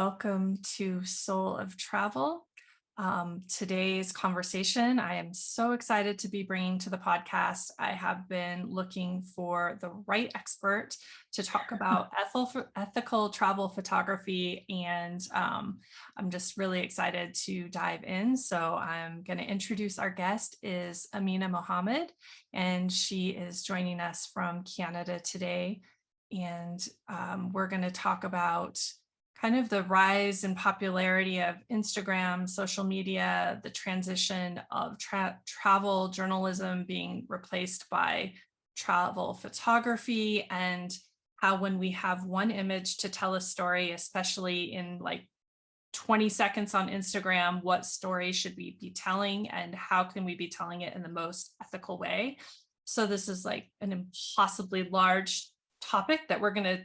welcome to Soul of Travel. Today's conversation, I am so excited to be bringing to the podcast. I have been looking for the right expert to talk about ethical travel photography, and I'm just really excited to dive in. So I'm going to introduce our guest is Amina Mohamed, and she is joining us from Canada today. And we're going to talk about kind of the rise in popularity of Instagram, social media, the transition of travel journalism being replaced by travel photography, and how when we have one image to tell a story, especially in like 20 seconds on Instagram, what story should we be telling and how can we be telling it in the most ethical way? So this is like an impossibly large topic that we're going to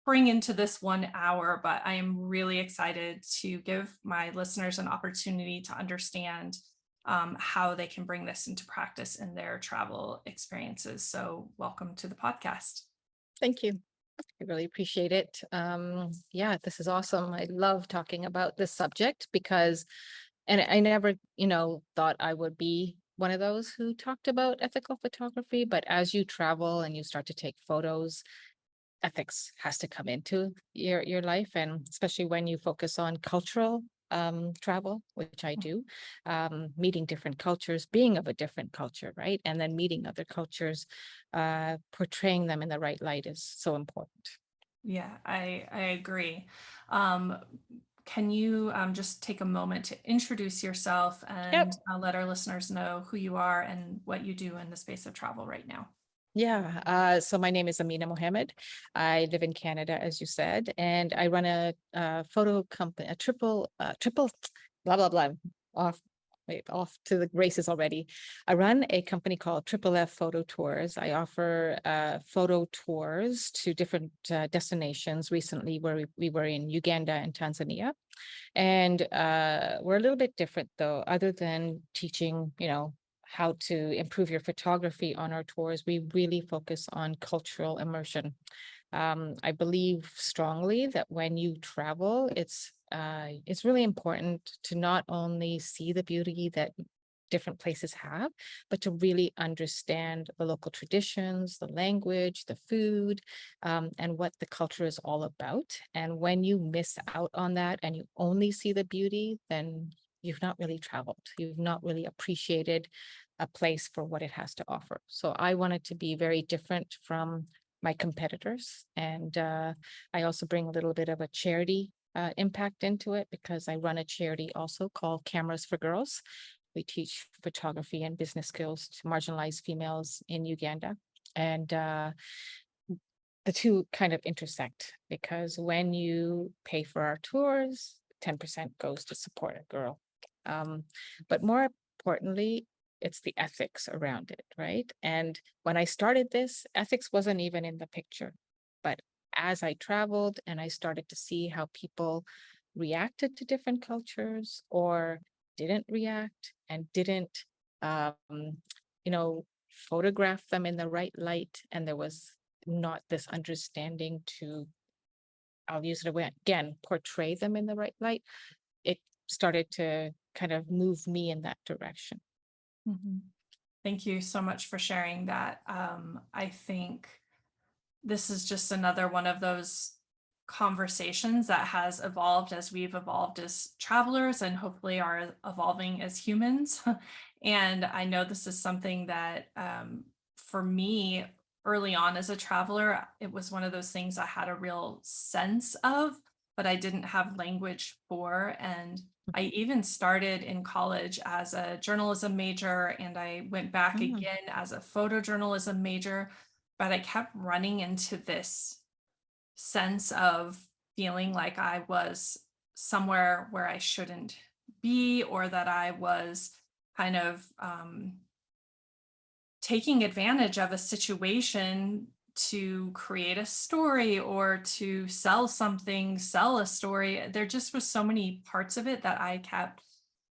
bring into this 1 hour, but I am really excited to give my listeners an opportunity to understand how they can bring this into practice in their travel experiences. So welcome to the podcast. Thank you. I really appreciate it. Yeah, this is awesome. I love talking about this subject because, and I never, thought I would be one of those who talked about ethical photography, but as you travel and you start to take photos, ethics has to come into your life, and especially when you focus on cultural travel, which I do, meeting different cultures, being of a different culture, right? And then meeting other cultures, portraying them in the right light is so important. Yeah, I agree. Um, can you just take a moment to introduce yourself Yep. and let our listeners know who you are and what you do in the space of travel right now? Yeah. So my name is Amina Mohamed. I live in Canada, as you said, and I run a photo company, triple, blah blah blah. Off, wait, off to the races already. I run a company called Triple F Photo Tours. I offer photo tours to different destinations. Recently, where we were in Uganda and Tanzania, and we're a little bit different though. Other than teaching, how to improve your photography on our tours, we really focus on cultural immersion. I believe strongly that when you travel, it's really important to not only see the beauty that different places have, but to really understand the local traditions, the language, the food, and what the culture is all about. And when you miss out on that and you only see the beauty, then you've not really traveled. You've not really appreciated a place for what it has to offer. So I wanted to be very different from my competitors. And I also bring a little bit of a charity impact into it because I run a charity also called Cameras for Girls. We teach photography and business skills to marginalized females in Uganda. And the two kind of intersect because when you pay for our tours, 10% goes to support a girl. But more importantly, it's the ethics around it, right? And when I started this, ethics wasn't even in the picture. But as I traveled and I started to see how people reacted to different cultures or didn't react and didn't, um, you know, photograph them in the right light, and there was not this understanding to, I'll use it again, portray them in the right light, it started to kind of move me in that direction. Mhm. Thank you so much for sharing that. I think this is just another one of those conversations that has evolved as we've evolved as travelers and hopefully are evolving as humans. And I know this is something that for me, early on as a traveler, it was one of those things I had a real sense of, but I didn't have language for. And I even started in college as a journalism major, and I went back Mm, again as a photojournalism major, but I kept running into this sense of feeling like I was somewhere where I shouldn't be, or that I was kind of taking advantage of a situation to create a story or to sell something, sell a story. There just was so many parts of it that I kept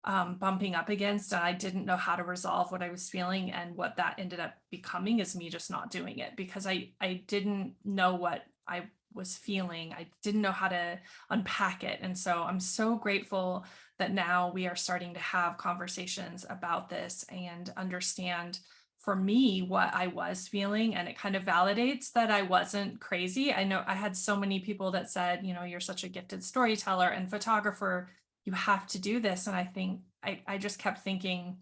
bumping up against, and I didn't know how to resolve what I was feeling. And what that ended up becoming is me just not doing it because I didn't know what I was feeling. I didn't know how to unpack it. And so I'm so grateful that now we are starting to have conversations about this and understand for me what I was feeling. And it kind of validates that I wasn't crazy. I know I had so many people that said, you're such a gifted storyteller and photographer. You have to do this. And I think I just kept thinking,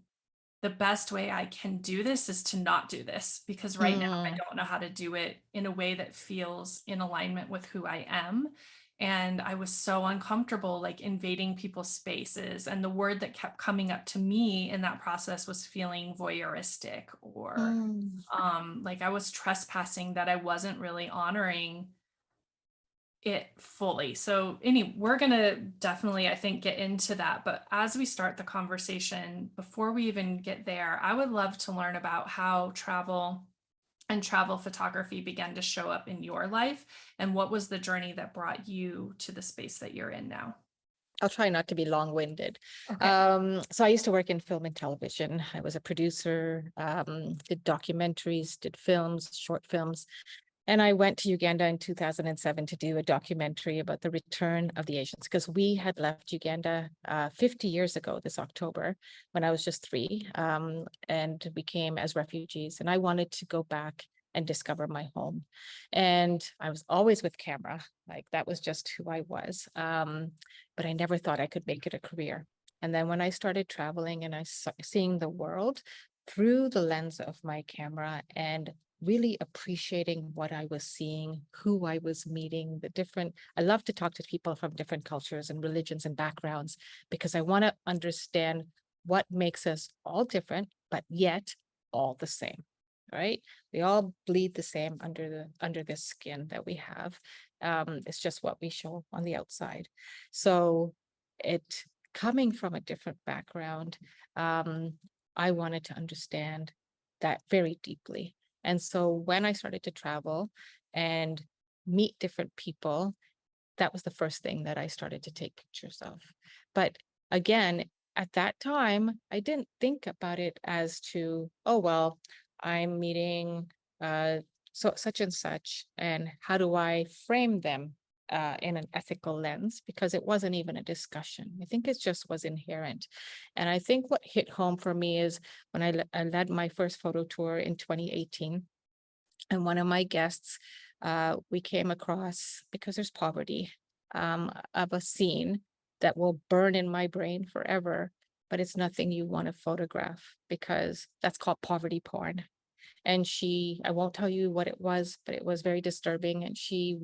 the best way I can do this is to not do this because right now I Mm, don't know how to do it in a way that feels in alignment with who I am. And I was so uncomfortable, like invading people's spaces. And the word that kept coming up to me in that process was feeling voyeuristic or mm. like I was trespassing, that I wasn't really honoring it fully. So anyway, we're going to definitely, I think, get into that. But as we start the conversation, before we even get there, I would love to learn about how travel and travel photography began to show up in your life and what was the journey that brought you to the space that you're in now. I'll try not to be long-winded. Okay. So I used to work in film and television. I was a producer, did documentaries, did films, short films. And I went to Uganda in 2007 to do a documentary about the return of the Asians, because we had left Uganda 50 years ago this October when I was just 3, and we came as refugees. And I wanted to go back and discover my home. And I was always with camera, like that was just who I was. But I never thought I could make it a career. And then when I started traveling and seeing the world through the lens of my camera and really appreciating what I was seeing, who I was meeting, I love to talk to people from different cultures and religions and backgrounds, because I want to understand what makes us all different, but yet all the same, right? We all bleed the same under the skin that we have. It's just what we show on the outside. So it coming from a different background, I wanted to understand that very deeply. And so when I started to travel and meet different people, that was the first thing that I started to take pictures of. But again, at that time, I didn't think about it as to, oh, well, I'm meeting such and such, and how do I frame them in an ethical lens? Because it wasn't even a discussion. I think it just was inherent. And I think what hit home for me is when I led my first photo tour in 2018, and one of my guests, we came across, because there's poverty, of a scene that will burn in my brain forever, but it's nothing you want to photograph because that's called poverty porn. And I won't tell you what it was, but it was very disturbing. And she,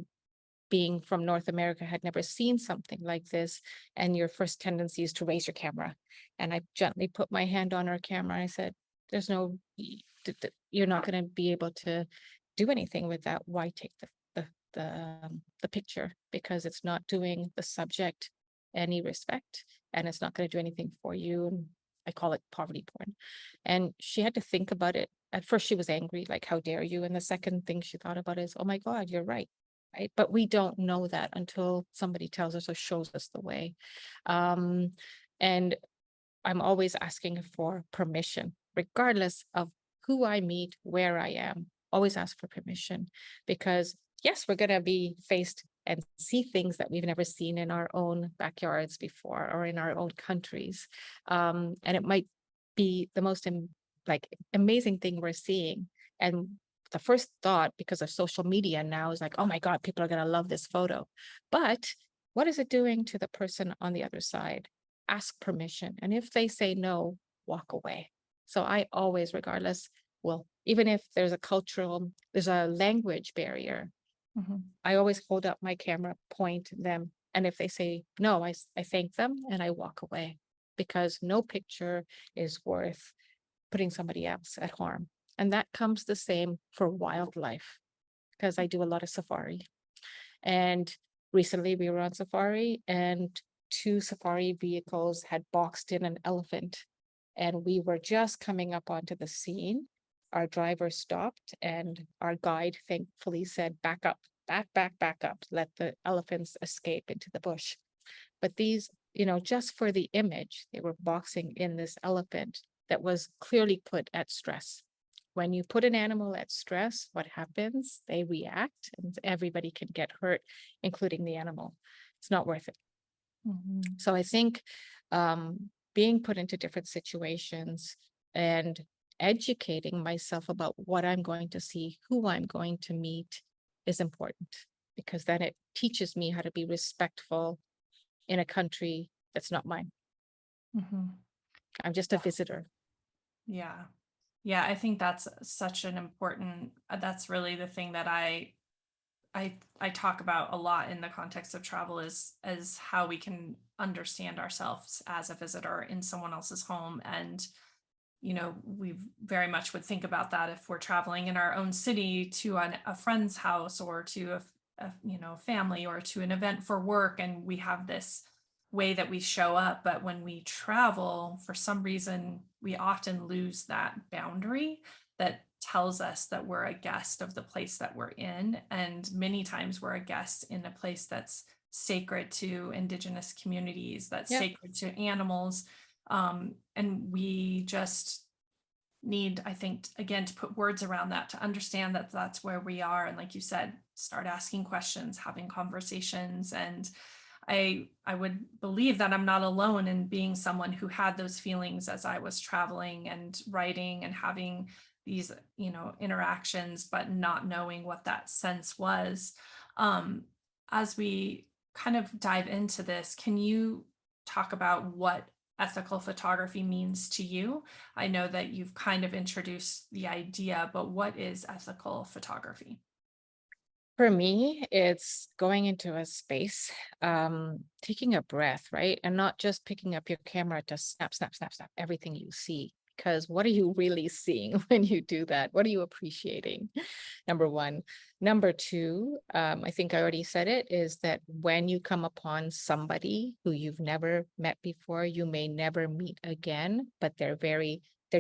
being from North America, had never seen something like this. And your first tendency is to raise your camera. And I gently put my hand on her camera. I said, there's no, you're not going to be able to do anything with that. Why take the picture? Because it's not doing the subject any respect, and it's not going to do anything for you. And I call it poverty porn. And she had to think about it. At first, she was angry, like, how dare you? And the second thing she thought about is, oh my God, you're right. Right. But we don't know that until somebody tells us or shows us the way. Um, and I'm always asking for permission, regardless of who I meet, where I am. Always ask for permission, because yes, we're going to be faced and see things that we've never seen in our own backyards before or in our own countries. And it might be the most amazing thing we're seeing. And the first thought, because of social media now, is like, oh my God, people are going to love this photo. But what is it doing to the person on the other side? Ask permission. And if they say no, walk away. So I always, regardless, well, even if there's a language barrier, Mhm. I always hold up my camera, point them. And if they say no, I thank them and I walk away, because no picture is worth putting somebody else at harm. And that comes the same for wildlife, because I do a lot of safari. And recently we were on safari, and 2 safari vehicles had boxed in an elephant. And we were just coming up onto the scene. Our driver stopped, and our guide thankfully said, back up, back up, let the elephants escape into the bush. But these, just for the image, they were boxing in this elephant that was clearly put at stress. when you put an animal at stress, what happens? They react and everybody can get hurt, including the animal. It's not worth it. Mhm. So I think being put into different situations and educating myself about what I'm going to see, who I'm going to meet is important, because then it teaches me how to be respectful in a country that's not mine. Mhm. I'm just a visitor. Yeah. Yeah, I think that's such an important that's really the thing that I talk about a lot in the context of travel is how we can understand ourselves as a visitor in someone else's home. And we very much would think about that if we're traveling in our own city to a friend's house, or to family, or to an event for work, and we have this way that we show up. But when we travel, for some reason we often lose that boundary that tells us that we're a guest of the place that we're in, and many times we're a guest in a place that's sacred to indigenous communities, that's Yep. sacred to animals. And we just need, I think, again, to put words around that, to understand that that's where we are. And like you said, start asking questions, having conversations. And I would believe that I'm not alone in being someone who had those feelings as I was traveling and writing and having these, interactions, but not knowing what that sense was. Um, as we kind of dive into this, can you talk about what ethical photography means to you? I know that you've kind of introduced the idea, but what is ethical photography? For me, it's going into a space, taking a breath, right? And not just picking up your camera to snap, snap, snap, snap everything you see. Because what are you really seeing when you do that? What are you appreciating? Number one. Number two, I think I already said it, is that when you come upon somebody who you've never met before, you may never meet again, but they're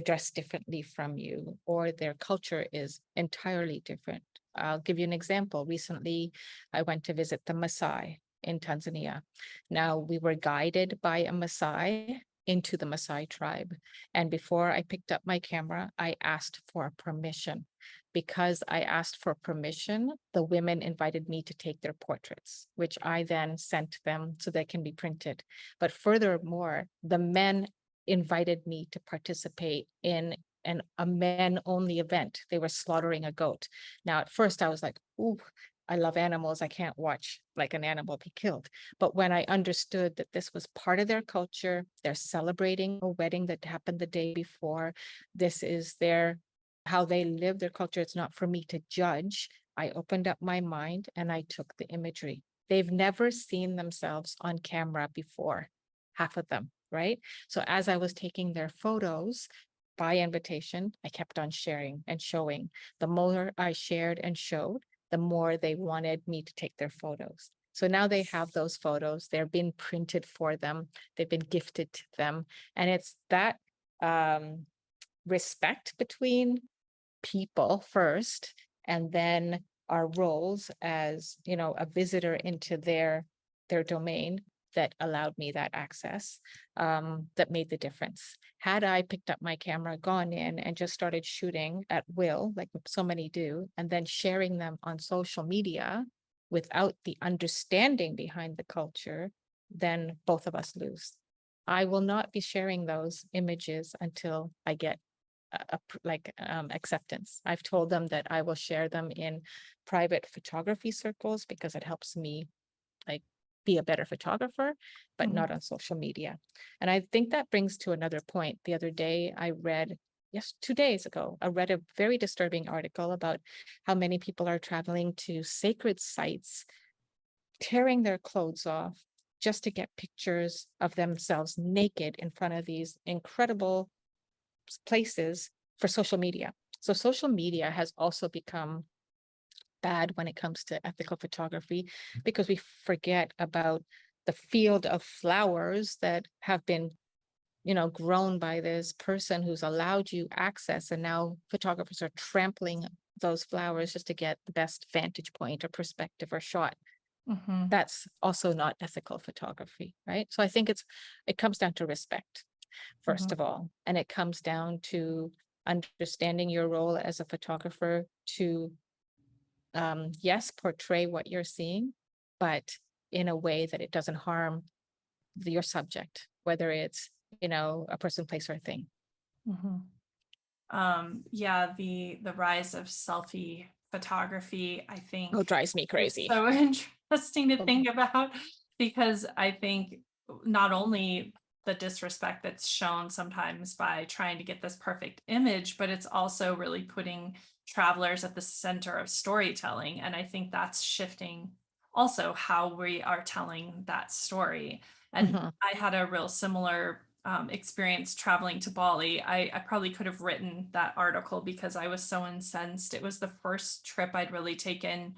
dressed differently from you, or their culture is entirely different. I'll give you an example. Recently, I went to visit the Maasai in Tanzania. Now, we were guided by a Maasai into the Maasai tribe. And before I picked up my camera, I asked for permission. Because I asked for permission, the women invited me to take their portraits, which I then sent them so they can be printed. But furthermore, the men invited me to participate in a men only event. They were slaughtering a goat. Now, at first, I was like, ooh, I love animals. I can't watch like an animal be killed. But when I understood that this was part of their culture, they're celebrating a wedding that happened the day before, this is how they live their culture. It's not for me to judge. I opened up my mind and I took the imagery. They've never seen themselves on camera before, half of them, right? So as I was taking their photos, by invitation, I kept on sharing and showing. The more I shared and showed, the more they wanted me to take their photos. So now they have those photos. They're being printed for them. They've been gifted to them. And it's that respect between people first, and then our roles as, a visitor into their domain, that allowed me that access, that made the difference. Had I picked up my camera, gone in and just started shooting at will, like so many do, and then sharing them on social media without the understanding behind the culture, then both of us lose. I will not be sharing those images until I get acceptance. I've told them that I will share them in private photography circles because it helps me like be a better photographer, but Mhm. not on social media. And I think that brings to another point. The other day I read, yes, 2 days ago, I read a very disturbing article about how many people are traveling to sacred sites, tearing their clothes off just to get pictures of themselves naked in front of these incredible places for social media. So social media has also become bad when it comes to ethical photography, because we forget about the field of flowers that have been, grown by this person who's allowed you access. And now photographers are trampling those flowers just to get the best vantage point or perspective or shot. Mhm. That's also not ethical photography, right? So I think it comes down to respect, first Mhm. of all, and it comes down to understanding your role as a photographer to, yes, portray what you're seeing, but in a way that it doesn't harm your subject, whether it's, a person, place, or thing. Mhm. Yeah, the rise of selfie photography, I Oh, think, drives me is crazy. so interesting to Oh, think about, because I think not only the disrespect that's shown sometimes by trying to get this perfect image, but it's also really putting travelers at the center of storytelling. And I think that's shifting also how we are telling that story. And mhm. I had a real similar experience traveling to Bali. I probably could have written that article because I was so incensed. It was the first trip I'd really taken.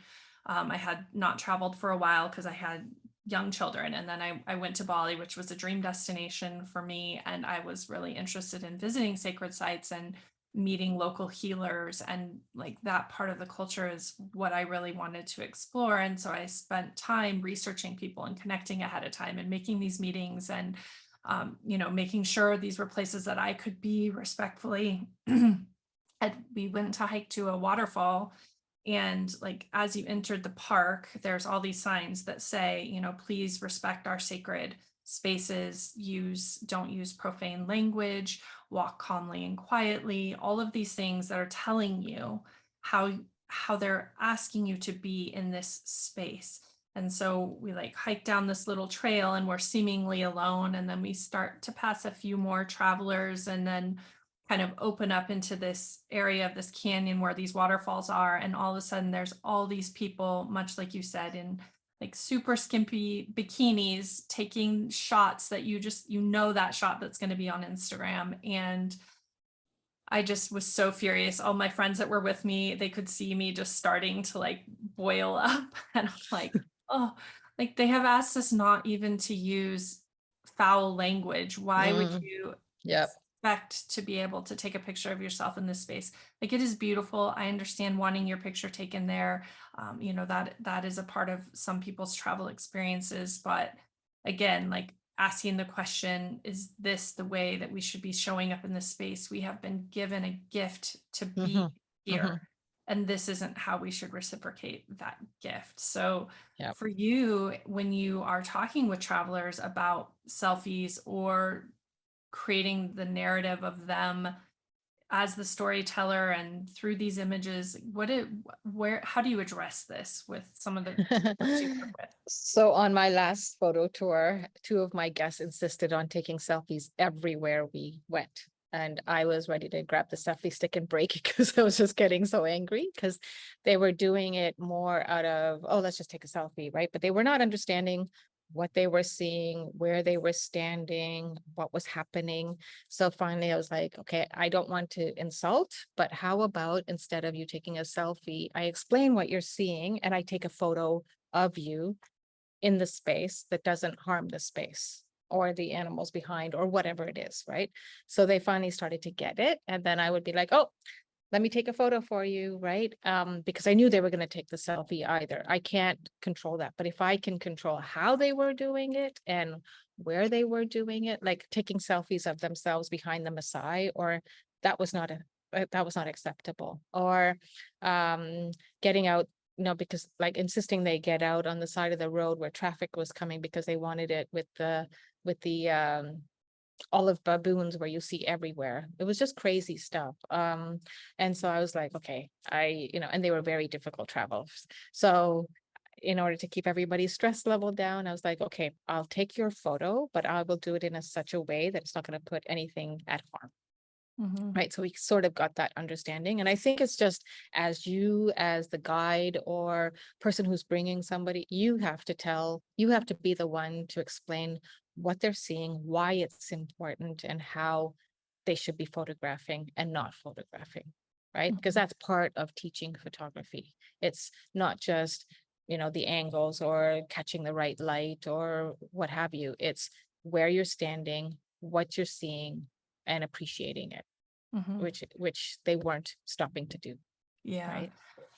I had not traveled for a while because I had young children. And then I went to Bali, which was a dream destination for me. And I was really interested in visiting sacred sites and meeting local healers. And like that part of the culture is what I really wanted to explore. And so I spent time researching people and connecting ahead of time and making these meetings and making sure these were places that I could be respectfully. And we went to hike to a waterfall. And like as you entered the park, there's all these signs that say, please respect our sacred spaces, don't use profane language, walk calmly and quietly, all of these things that are telling you how how they're asking you to be in this space. And so we like hike down this little trail and we're seemingly alone. And then we start to pass a few more travelers and then kind of open up into this area of this canyon where these waterfalls are. And all of a sudden there's all these people, much like you said, in like super skimpy bikinis taking shots that that shot that's going to be on Instagram. And I just was so furious. All my friends that were with me, they could see me just starting to like boil up. And I'm like, oh, like they have asked us not even to use foul language. Why would Mm, you yep. expect to be able to take a picture of yourself in this space? Like it is beautiful. I understand wanting your picture taken there. That is a part of some people's travel experiences. But again, like asking the question, is this the way that we should be showing up in this space? We have been given a gift to be Mhm, here, mhm, and this isn't how we should reciprocate that gift. So, yep. for you, when you are talking with travelers about selfies or creating the narrative of them as the storyteller and through these images, how do you address this with some of the folks you work with? So on my last photo tour, two of my guests insisted on taking selfies everywhere we went. And I was ready to grab the selfie stick and break it because I was just getting so angry because they were doing it more out of, oh, let's just take a selfie, right? But they were not understanding what they were seeing, where they were standing, what was happening. So finally I was like, okay, I don't want to insult, but how about instead of you taking a selfie, I explain what you're seeing and I take a photo of you in the space that doesn't harm the space or the animals behind or whatever it is, right? So they finally started to get it. And then I would be like, oh, let me take a photo for you, right? Because I knew they were going to take the selfie either. I can't control that. But if I can control how they were doing it and where they were doing it, like taking selfies of themselves behind the Maasai, or that was not that was not acceptable. Or getting out, because like insisting they get out on the side of the road where traffic was coming because they wanted it with the olive baboons where you see everywhere. It was just crazy stuff. And so I was like, okay, and they were very difficult travels. So in order to keep everybody's stress level down, I was like, okay, I'll take your photo, but I will do it in such a way that it's not going to put anything at harm. Mhm. Right. So we sort of got that understanding. And I think it's just as the guide or person who's bringing somebody, you have to be the one to explain what they're seeing, why it's important, and how they should be photographing and not photographing. Right. Because Mhm. that's part of teaching photography. It's not just, the angles or catching the right light or what have you. It's where you're standing, what you're seeing, and appreciating it, Mhm. which they weren't stopping to do, Yeah. right?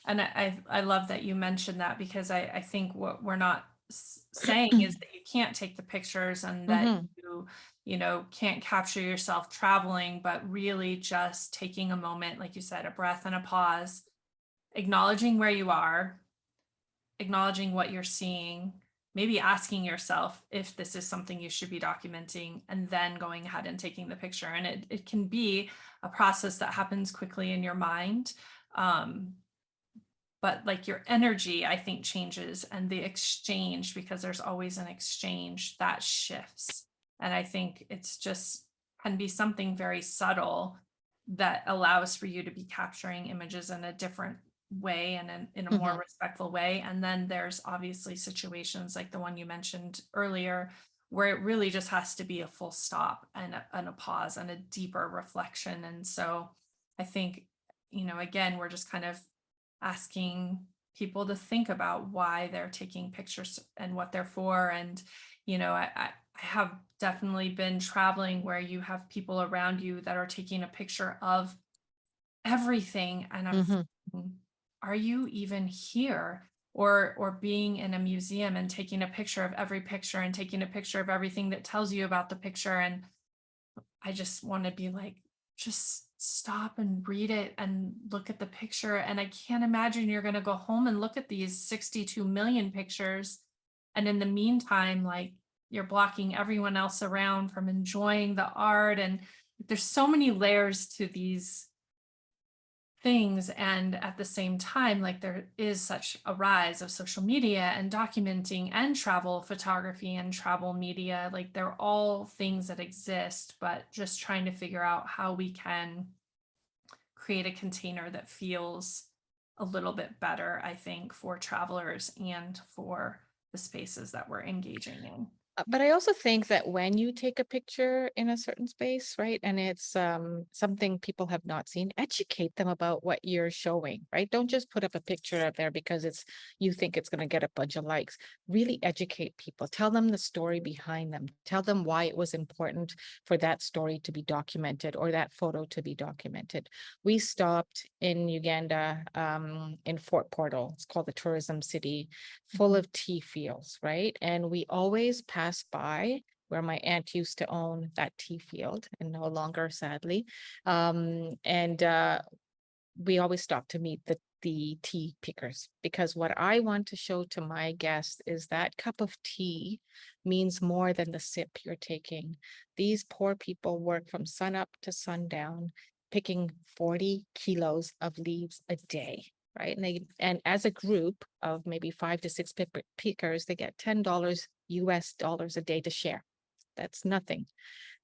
And I love that you mentioned that, because I think what we're not saying is that you can't take the pictures and that Mhm. can't capture yourself traveling, but really just taking a moment, like you said, a breath and a pause, acknowledging where you are, acknowledging what you're seeing, maybe asking yourself if this is something you should be documenting, and then going ahead and taking the picture. And it can be a process that happens quickly in your mind. Um, but like your energy, I think, changes, and the exchange, because there's always an exchange that shifts. And I think it's just can be something very subtle that allows for you to be capturing images in a different way and in a more Mhm. respectful way. And then there's obviously situations like the one you mentioned earlier, where it really just has to be a full stop and a pause and a deeper reflection. And so I think, again, we're just kind of asking people to think about why they're taking pictures and what they're for. And, I have definitely been traveling where you have people around you that are taking a picture of everything. And I'm Mhm. thinking, are you even here? Or being in a museum and taking a picture of every picture and taking a picture of everything that tells you about the picture. And I just want to be like, just stop and read it and look at the picture. And I can't imagine you're going to go home and look at these 62 million pictures. And in the meantime, like, you're blocking everyone else around from enjoying the art. And there's so many layers to these things. And at the same time, like, there is such a rise of social media and documenting and travel photography and travel media. Like, they're all things that exist, but just trying to figure out how we can create a container that feels a little bit better, I think, for travelers and for the spaces that we're engaging in. But I also think that when you take a picture in a certain space, right, and it's something people have not seen, educate them about what you're showing, right? Don't just put up a picture up there because you think it's going to get a bunch of likes. Really educate people. Tell them the story behind them. Tell them why it was important for that story to be documented or that photo to be documented. We stopped in Uganda, in Fort Portal. It's called the tourism city, full Mhm. of tea fields, right? And we always pass by where my aunt used to own that tea field and no longer, sadly. And we always stop to meet the tea pickers, because what I want to show to my guests is that cup of tea means more than the sip you're taking. These poor people work from sun up to sundown, picking 40 kilos of leaves a day. Right. And as a group of maybe 5 to 6 pickers, they get $10 US dollars a day to share. That's nothing.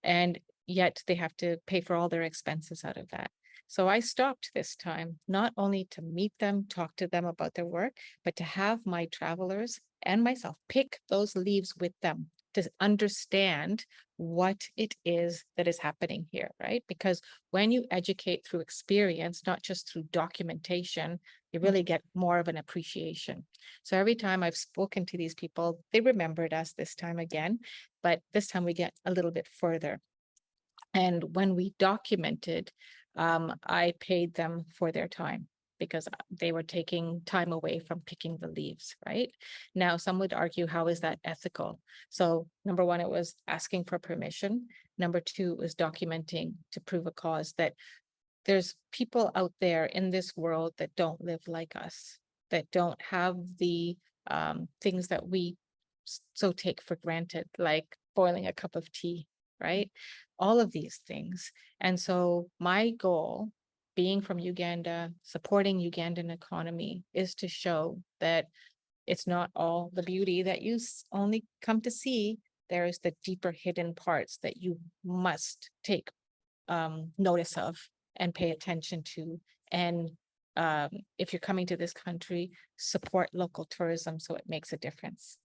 And yet they have to pay for all their expenses out of that. So I stopped this time, not only to meet them, talk to them about their work, but to have my travelers and myself pick those leaves with them to understand what it is that is happening here, right? Because when you educate through experience, not just through documentation, you really get more of an appreciation. So every time I've spoken to these people, they remembered us this time again, but this time we get a little bit further. And when we documented, I paid them for their time because they were taking time away from picking the leaves, right? Now, some would argue, how is that ethical? So, number one, it was asking for permission. Number two was documenting to prove a cause that there's people out there in this world that don't live like us, that don't have the things that we so take for granted, like boiling a cup of tea, right? All of these things. And so my goal, being from Uganda, supporting Ugandan economy, is to show that it's not all the beauty that you only come to see. There is the deeper hidden parts that you must take notice of and pay attention to. And if you're coming to this country, support local tourism so it makes a difference.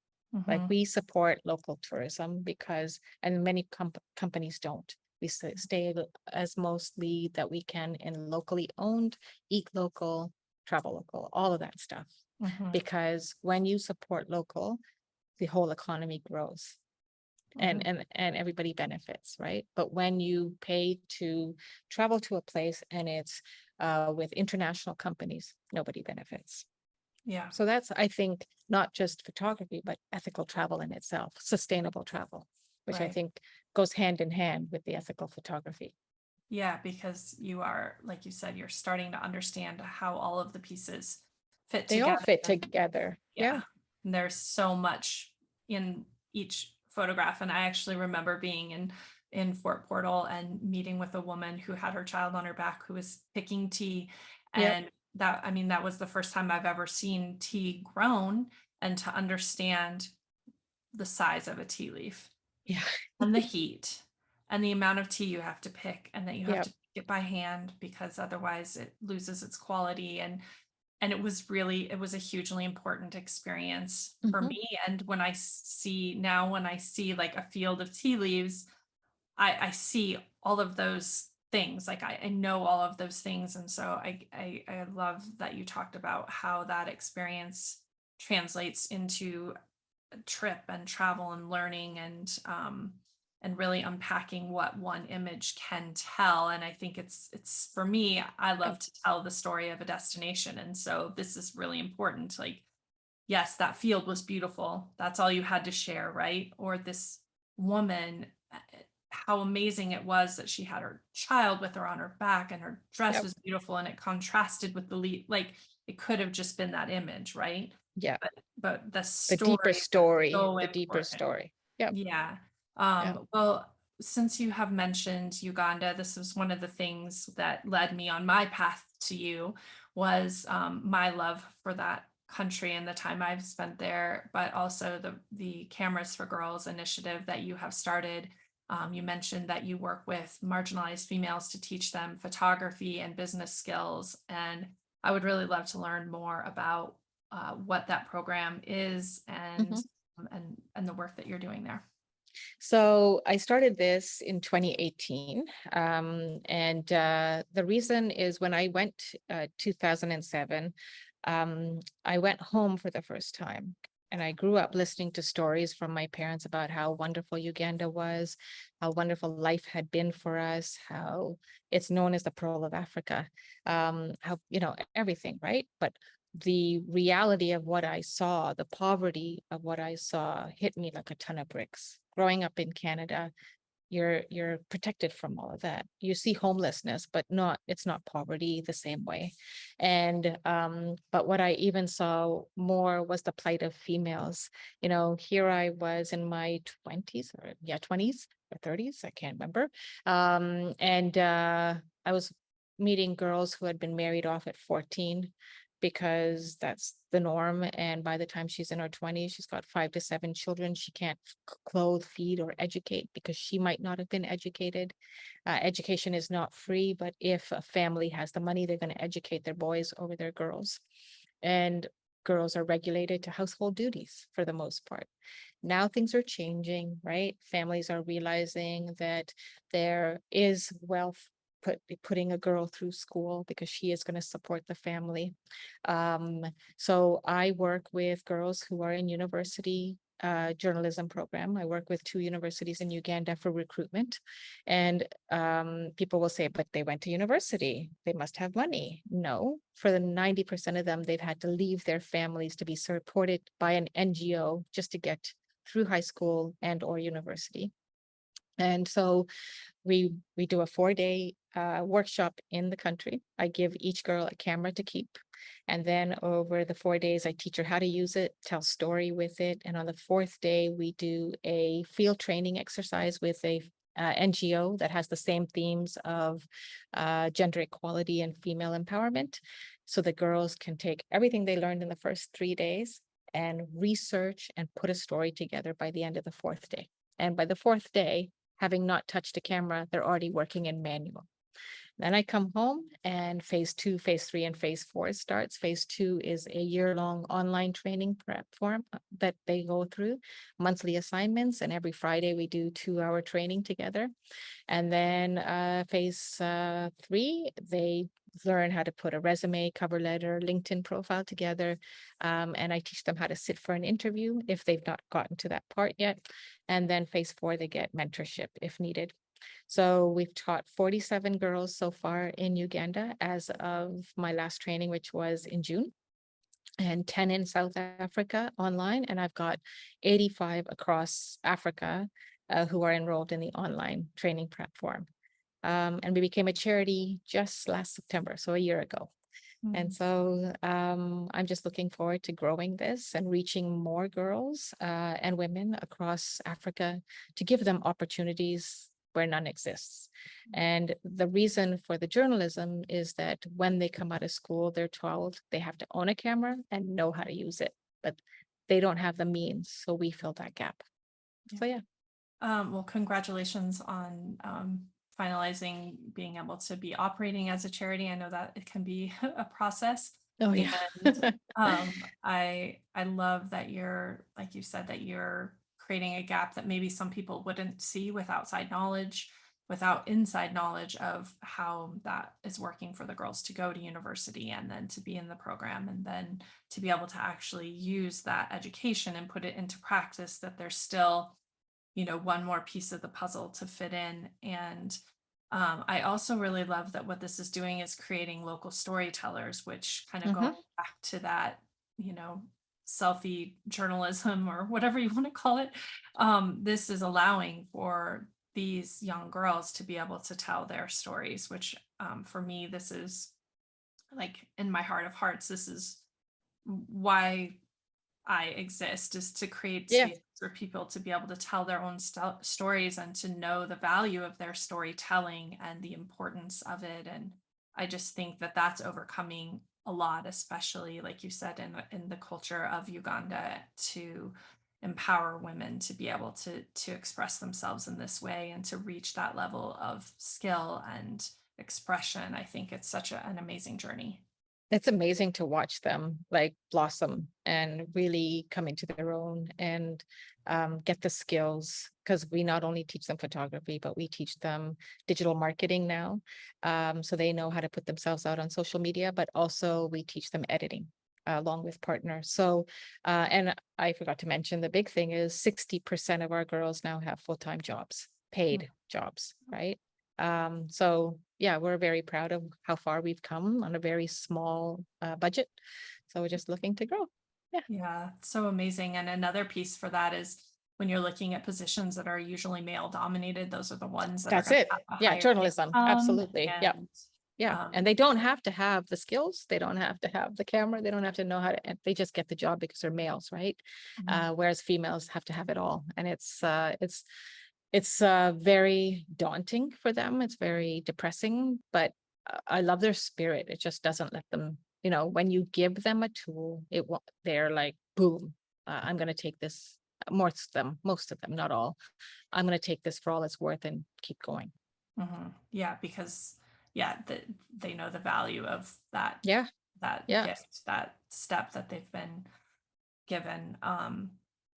Like, Mhm. we support local tourism because, and many companies don't. We stay as mostly that we can in locally owned, eat local, travel local, all of that stuff. Mhm. Because when you support local, the whole economy grows Mhm. and everybody benefits, right? But when you pay to travel to a place and it's with international companies, nobody benefits. Yeah. So that's, I think, not just photography, but ethical travel in itself, sustainable travel. which I Right. think goes hand in hand with the ethical photography. Yeah, because you are, like you said, you're starting to understand how all of the pieces fit They all together. fit And together. Yeah. yeah, and there's so much in each photograph. And I actually remember being in Fort Portal and meeting with a woman who had her child on her back who was picking tea. Yep. And that, I mean, that was the first time I've ever seen tea grown, and to understand the size of a tea leaf Yeah. and the heat and the amount of tea you have to pick, and that you have Yep. to pick it by hand because otherwise it loses its quality. And it was a hugely important experience for Hmm. me. And when I see like a field of tea leaves, I see all of those things. Like I know all of those things. And so I love that you talked about how that experience translates into trip and travel and learning, and really unpacking what one image can tell. And I think it's for me, I Yep. love to tell the story of a destination. And so this is really important. Like, yes, that field was beautiful. That's all you had to share, right? Or this woman, how amazing it was that she had her child with her on her back and her dress Yep. was beautiful and it contrasted with the lead. Like it could have just been that image, right? Yeah. But the The deeper story is story, so the deeper important. story. Yep. Yeah. Yep. Well, since you have mentioned Uganda, this was one of the things that led me on my path to you, was my love for that country and the time I've spent there, but also the Cameras for Girls initiative that you have started. You mentioned that you work with marginalized females to teach them photography and business skills, and I would really love to learn more about what that program is, Mhm. and the work that you're doing there. So I started this in 2018. And the reason is when I went 2007, I went home for the first time. And I grew up listening to stories from my parents about how wonderful Uganda was, how wonderful life had been for us, how it's known as the Pearl of Africa, how, everything, right? But the reality of what I saw, the poverty of what I saw hit me like a ton of bricks. Growing up in Canada, you're protected from all of that. You see homelessness, but it's not poverty the same way. And but what I even saw more was the plight of females. Here I was in my 20s, or yeah, 20s or 30s, I can't remember. And I was meeting girls who had been married off at 14 because that's the norm. And by the time she's in her 20s, she's got 5 to 7 children. She can't clothe, feed, or educate because she might not have been educated. Education is not free, but if a family has the money, they're going to educate their boys over their girls. And girls are regulated to household duties for the most part. Now things are changing, right? Families are realizing that there is wealth putting a girl through school because she is going to support the family. Um, so I work with girls who are in university journalism program. I work with 2 universities in Uganda for recruitment. And people will say, but they went to university. They must have money. No, for the 90% of them, they've had to leave their families to be supported by an NGO just to get through high school and or university. And so we do a 4-day workshop in the country. I give each girl a camera to keep. And then over the 4 days, I teach her how to use it, tell story with it. And on the fourth day, we do a field training exercise with a NGO that has the same themes of gender equality and female empowerment. So the girls can take everything they learned in the first 3 days and research and put a story together by the end of the fourth day. And by the fourth day, having not touched a camera, they're already working in manual. Then I come home and phase 2, phase 3, and phase 4 starts. Phase 2 is a year-long online training platform that they go through, monthly assignments, and every Friday we do 2-hour training together. And then phase 3, they learn how to put a resume, cover letter, LinkedIn profile together. And I teach them how to sit for an interview if they've not gotten to that part yet. And then phase 4, they get mentorship if needed. So we've taught 47 girls so far in Uganda as of my last training, which was in June, and 10 in South Africa online. And I've got 85 across Africa who are enrolled in the online training platform. And we became a charity just last September, so a year ago. And Mm. so I'm just looking forward to growing this and reaching more girls and women across Africa to give them opportunities where none exists. And the reason for the journalism is that when they come out of school, they're told they have to own a camera and know how to use it, but they don't have the means. So we fill that gap. Yeah. So yeah. Well, congratulations on finalizing being able to be operating as a charity. I know that it can be a process. Oh yeah. And I love that you're, like you said, that you're creating a gap that maybe some people wouldn't see with outside knowledge, without inside knowledge of how that is working for the girls to go to university and then to be in the program and then to be able to actually use that education and put it into practice, that there's still, you know, one more piece of the puzzle to fit in. And I also really love that what this is doing is creating local storytellers, which kind of Hmm. going back to that, you know, selfie journalism or whatever you want to call it. This is allowing for these young girls to be able to tell their stories, which for me, this is like in my heart of hearts, this is why I exist, is to create Yeah. space for people to be able to tell their own stories and to know the value of their storytelling and the importance of it. And I just think that that's overcoming a lot, especially like you said, in the culture of Uganda, to empower women to be able to express themselves in this way and to reach that level of skill and expression. I think it's such an amazing journey. It's amazing to watch them like blossom and really come into their own and get the skills, because we not only teach them photography, but we teach them digital marketing now. So they know how to put themselves out on social media, but also we teach them editing along with partners. So, and I forgot to mention the big thing is 60% of our girls now have full-time jobs, paid jobs, right? So yeah, we're very proud of how far we've come on a very small budget. So we're just looking to grow. Yeah, Yeah, so amazing. And another piece for that is when you're looking at positions that are usually male dominated, those are the ones that are that's going to it. have a Yeah, higher journalism. income. Absolutely. Yeah. And Yeah. And um, they don't have to have the skills. They don't have to have the camera. They don't have to know how to, and they just get the job because they're males, right? mhm, Whereas females have to have it all. And it's very daunting for them. It's very depressing, but I love their spirit. It just doesn't let them, when you give them a tool, they're like, boom, I'm going to take this. Most of them, not all. I'm going to take this for all it's worth and keep going. yeah, because yeah, they know the value of Yeah. that Yeah. gift, that step that they've been given.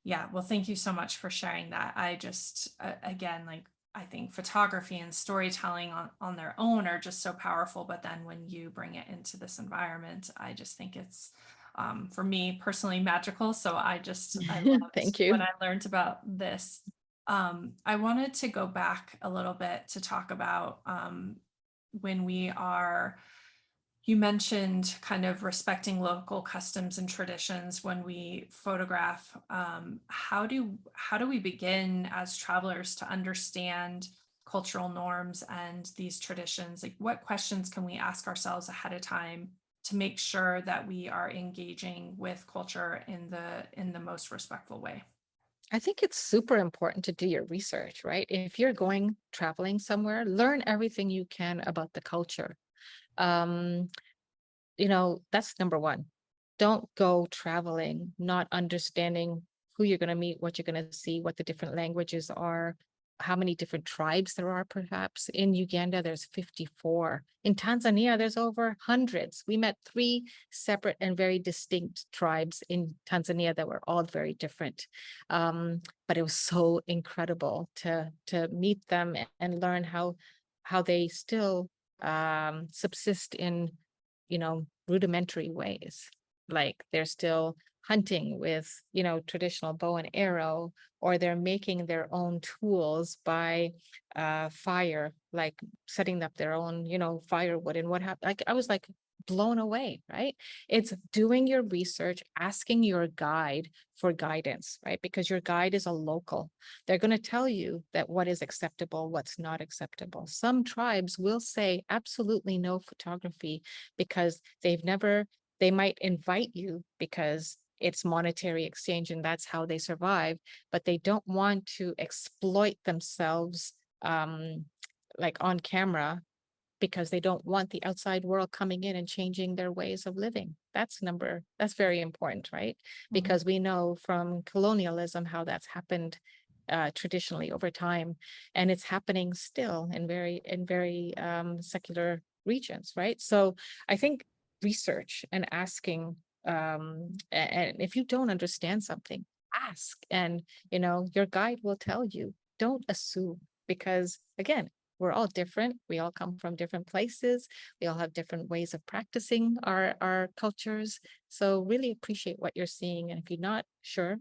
Yeah, well, thank you so much for sharing that. I just, again, like, I think photography and storytelling on their own are just so powerful. But then when you bring it into this environment, I just think it's, for me personally, magical. So I loved Thank when you. I learned about this. I wanted to go back a little bit to talk about when we are, you mentioned kind of respecting local customs and traditions when we photograph. How do we begin as travelers to understand cultural norms and these traditions? Like, what questions can we ask ourselves ahead of time to make sure that we are engaging with culture in the most respectful way? I think it's super important to do your research, right? If you're going traveling somewhere, learn everything you can about the culture. Um, that's number one. Don't go traveling not understanding who you're going to meet, what you're going to see, what the different languages are, how many different tribes there are, perhaps. In Uganda, there's 54. In Tanzania, there's over hundreds. We met three separate and very distinct tribes in Tanzania that were all very different. But it was so incredible to meet them and learn how they still subsist in rudimentary ways. Like they're still hunting with, traditional bow and arrow, or they're making their own tools by fire, like setting up their own, firewood and what have. Like I was like, blown away, right? It's doing your research, asking your guide for guidance, right? Because your guide is a local. They're going to tell you that what is acceptable, what's not acceptable. Some tribes will say absolutely no photography because they might invite you because it's monetary exchange and that's how they survive, but they don't want to exploit themselves like on camera because they don't want the outside world coming in and changing their ways of living. That's very important, right? Mhm. Because we know from colonialism how that's happened traditionally over time, and it's happening still in very secular regions, right? So I think research and asking, and if you don't understand something, ask, and your guide will tell you. Don't assume, because again, we're all different. We all come from different places. We all have different ways of practicing our cultures. So really appreciate what you're seeing. And if you're not sure,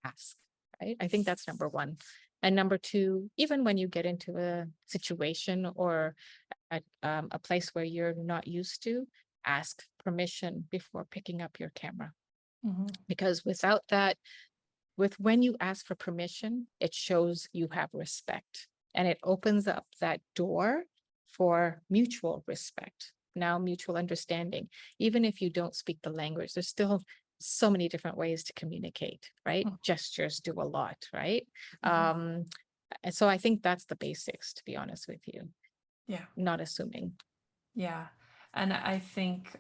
ask, right? I think that's number one. And number two, even when you get into a situation or a place where you're not used to, ask permission before picking up your camera. Mhm. Because without that, when you ask for permission, it shows you have respect and it opens up that door for mutual respect, now mutual understanding. Even if you don't speak the language, there's still so many different ways to communicate, right? Mhm. Gestures do a lot, right? Mhm. Um, and so I think that's the basics, to be honest with you, Yeah. not assuming. Yeah. And I think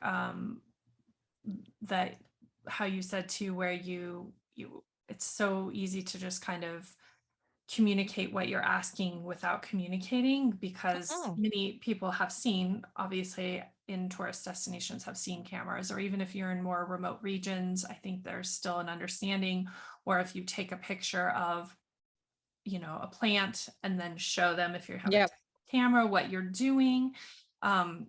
that how you said too, where you it's so easy to just kind of communicate what you're asking without communicating, because Oh, many people have seen, obviously in tourist destinations, have seen cameras, or even if you're in more remote regions, I think there's still an understanding. Or if you take a picture of, a plant and then show them, if you have a yep. camera, what you're doing, um,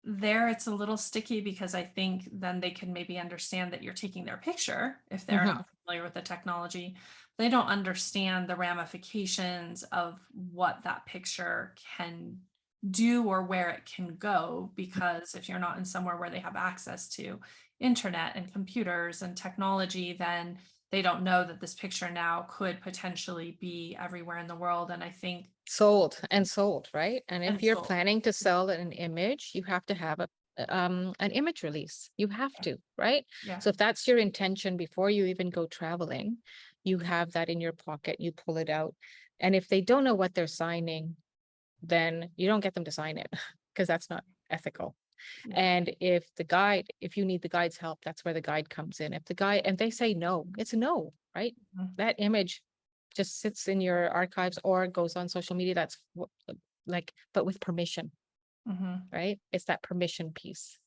there it's a little sticky, because I think then they can maybe understand that you're taking their picture if they're Mhm. not familiar with the technology. They don't understand the ramifications of what that picture can do or where it can go, because if you're not in somewhere where they have access to internet and computers and technology, then they don't know that this picture now could potentially be everywhere in the world. And I think, Sold, right? And if and you're so, planning to sell an image, you have to have an image release. You have yeah, to, right? yeah. So if that's your intention before you even go traveling, you have that in your pocket, you pull it out. And if they don't know what they're signing, then you don't get them to sign it because that's not ethical. Yeah. And if you need the guide's help, that's where the guide comes in. If the guide, and they say no, it's a no, right? Mhm. That image just sits in your archives or goes on social media. Like, but with permission, Mhm. right? It's that permission piece.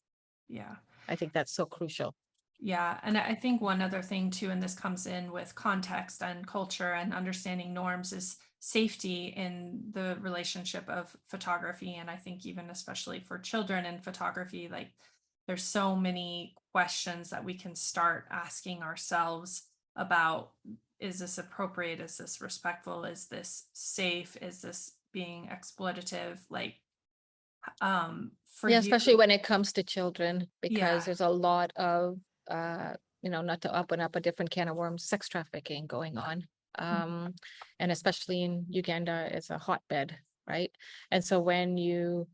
Yeah. I think that's so crucial. Yeah. And I think one other thing too, and this comes in with context and culture and understanding norms, is safety in the relationship of photography. And I think even especially for children in photography, like there's so many questions that we can start asking ourselves about: is this appropriate? Is this respectful? Is this safe? Is this being exploitative? Like, for Yeah, you, especially when it comes to children, because yeah. there's a lot of, not to open up a different can of worms, sex trafficking going on. Um, and especially in Uganda, it's a hotbed, right? And so when you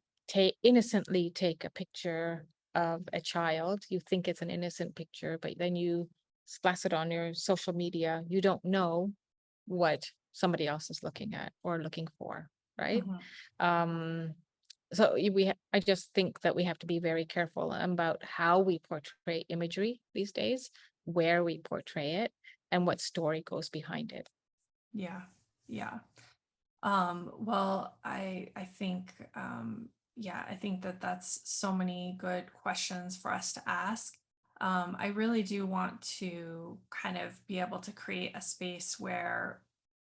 innocently take a picture of a child, you think it's an innocent picture, but then you splash it on your social media, you don't know what somebody else is looking at or looking for, right? Mhm. Um, I just think that we have to be very careful about how we portray imagery these days, where we portray it, and what story goes behind it. Yeah. Yeah. Well, I think, yeah, I think that that's so many good questions for us to ask. I really do want to kind of be able to create a space where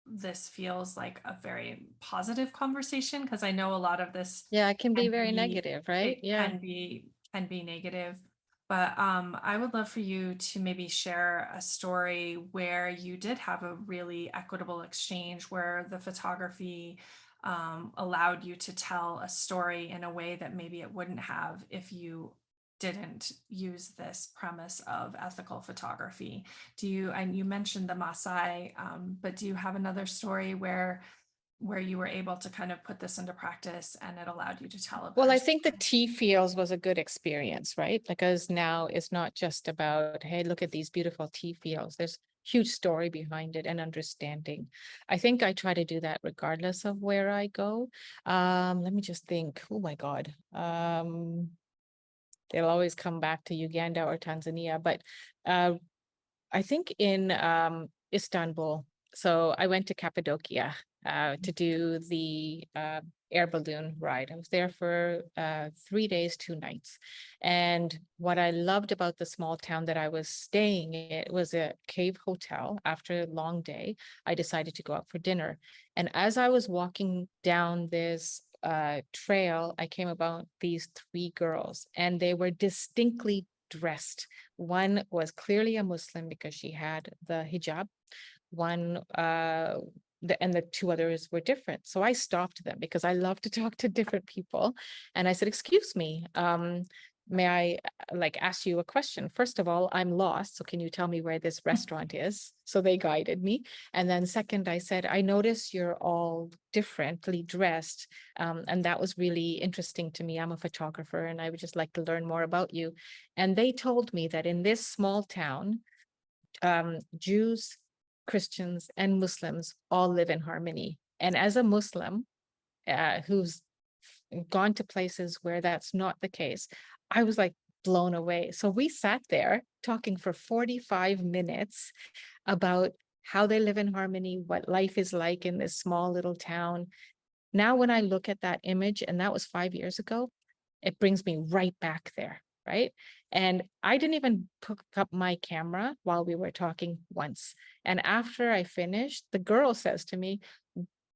this feels like a very positive conversation, because I know a lot of this Yeah, it can be can very be, negative, right? it Yeah. can be negative. But I would love for you to maybe share a story where you did have a really equitable exchange, where the photography allowed you to tell a story in a way that maybe it wouldn't have if you didn't use this premise of ethical photography. Do you, and you mentioned the Maasai, but do you have another story where you were able to kind of put this into practice and it allowed you to tell a Well, better I think the story? tea fields was a good experience, right? Because now it's not just about, hey, look at these beautiful tea fields. There's huge story behind it and understanding. I think I try to do that regardless of where I go. Let me just think. Oh my God. They'll always come back to Uganda or Tanzania, but uh, I think in Istanbul. So I went to Cappadocia to do the air balloon ride. I was there for 3 days, 2 nights. And what I loved about the small town that I was staying in, it was a cave hotel. After a long day, I decided to go out for dinner. And as I was walking down this trail, I came about these three girls, and they were distinctly dressed. One was clearly a Muslim because she had the hijab. One, and the two others were different. So I stopped them because I love to talk to different people. And I said, excuse me, may I like ask you a question? First of all, I'm lost. So can you tell me where this restaurant is? So they guided me. And then second, I said, I notice you're all differently dressed. And that was really interesting to me. I'm a photographer and I would just like to learn more about you. And they told me that in this small town, Jews, Christians, and Muslims all live in harmony. And as a Muslim who's gone to places where that's not the case, I was like blown away. So we sat there talking for 45 minutes about how they live in harmony, what life is like in this small little town. Now, when I look at that image, and that was 5 years ago, it brings me right back there, right? And I didn't even hook up my camera while we were talking once. And after I finished, the girl says to me,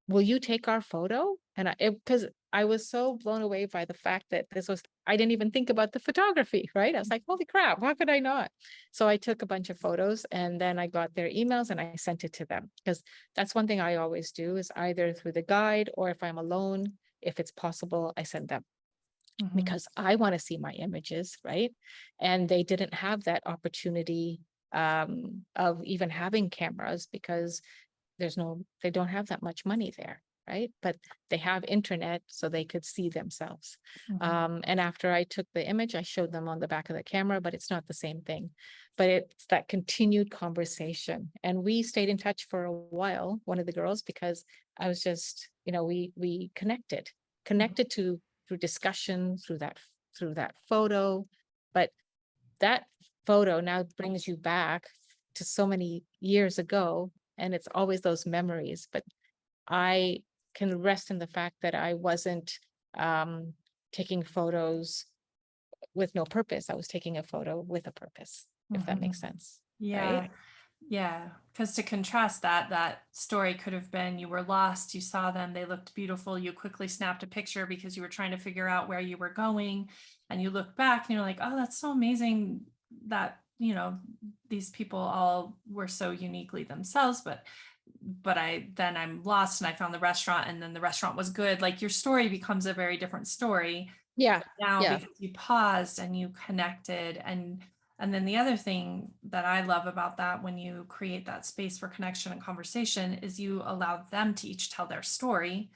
will you take our photo? And because I was so blown away by the fact that this was, I didn't even think about the photography, right? I was like, holy crap, how could I not? So I took a bunch of photos and then I got their emails and I sent it to them, because that's one thing I always do is either through the guide or if I'm alone, if it's possible, I send them Mhm, because I want to see my images, right? And they didn't have that opportunity of even having cameras because they don't have that much money there, right? But they have internet so they could see themselves. mhm, And after I took the image, I showed them on the back of the camera, but it's not the same thing. But it's that continued conversation. And we stayed in touch for a while, one of the girls, because I was just, we mhm, connected to through discussion, through that photo. But that photo now brings you back to so many years ago, and it's always those memories. But I can rest in the fact that I wasn't um, taking photos with no purpose. I was taking a photo with a purpose, if that mhm. makes sense, right? Yeah. Yeah, because to contrast that, that story could have been you were lost, you saw them, they looked beautiful, you quickly snapped a picture because you were trying to figure out where you were going, and you look back and you're like, oh, that's so amazing that, these people all were so uniquely themselves, but I'm lost and I found the restaurant and then the restaurant was good. Like your story becomes a very different story Yeah, now yeah, because you paused and you connected. And then the other thing that I love about that when you create that space for connection and conversation is you allow them to each tell their story,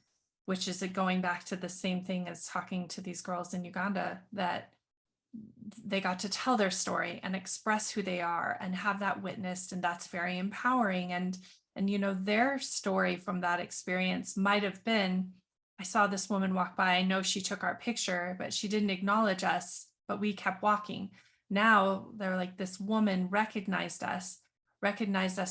which is going back to the same thing as talking to these girls in Uganda, that they got to tell their story and express who they are and have that witnessed, and that's very empowering. And their story from that experience might have been, I saw this woman walk by, I know she took our picture but she didn't acknowledge us, but we kept walking. Now they're like, this woman recognized us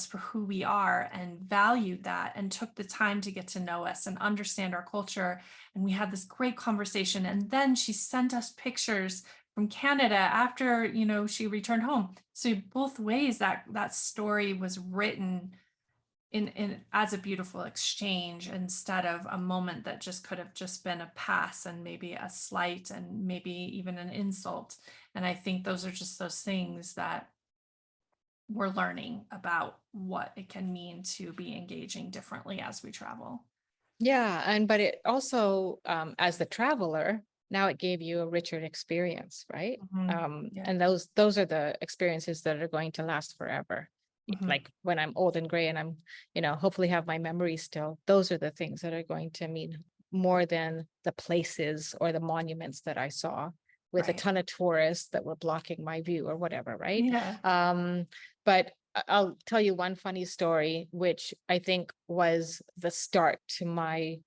for who we are and valued that and took the time to get to know us and understand our culture, and we had this great conversation, and then she sent us pictures from Canada after, she returned home. So both ways that story was written in as a beautiful exchange instead of a moment that just could have just been a pass and maybe a slight and maybe even an insult. And I think those are just those things that we're learning about what it can mean to be engaging differently as we travel. yeah. And but it also, as the traveler, now it gave you a richer experience, right? Mhm. Yeah. And those are the experiences that are going to last forever. Mhm. Like when I'm old and gray and I'm, hopefully have my memories still, those are the things that are going to mean more than the places or the monuments that I saw with a Right. ton of tourists that were blocking my view or whatever, right? Yeah. But I'll tell you one funny story, which I think was the start to my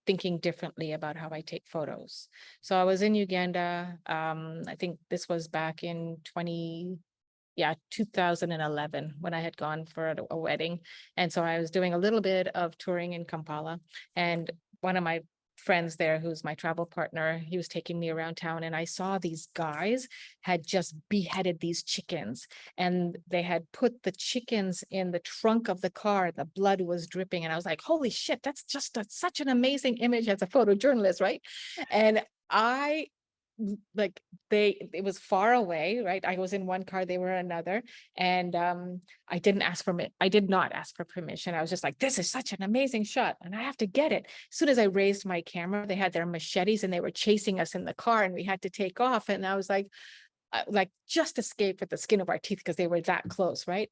thinking differently about how I take photos. So I was in Uganda. I think this was back in 2011 when I had gone for a wedding. And so I was doing a little bit of touring in Kampala. And one of my friends there, who's my travel partner, he was taking me around town, and I saw these guys had just beheaded these chickens, and they had put the chickens in the trunk of the car. The blood was dripping. And I was like, holy shit, that's just such an amazing image as a photojournalist, right? And I like it was far away, right? I was in one car, they were another. And I did not ask for permission. I was just like, this is such an amazing shot and I have to get it. As soon as I raised my camera, they had their machetes and they were chasing us in the car and we had to take off. And I was like just escaped with the skin of our teeth because they were that close, right?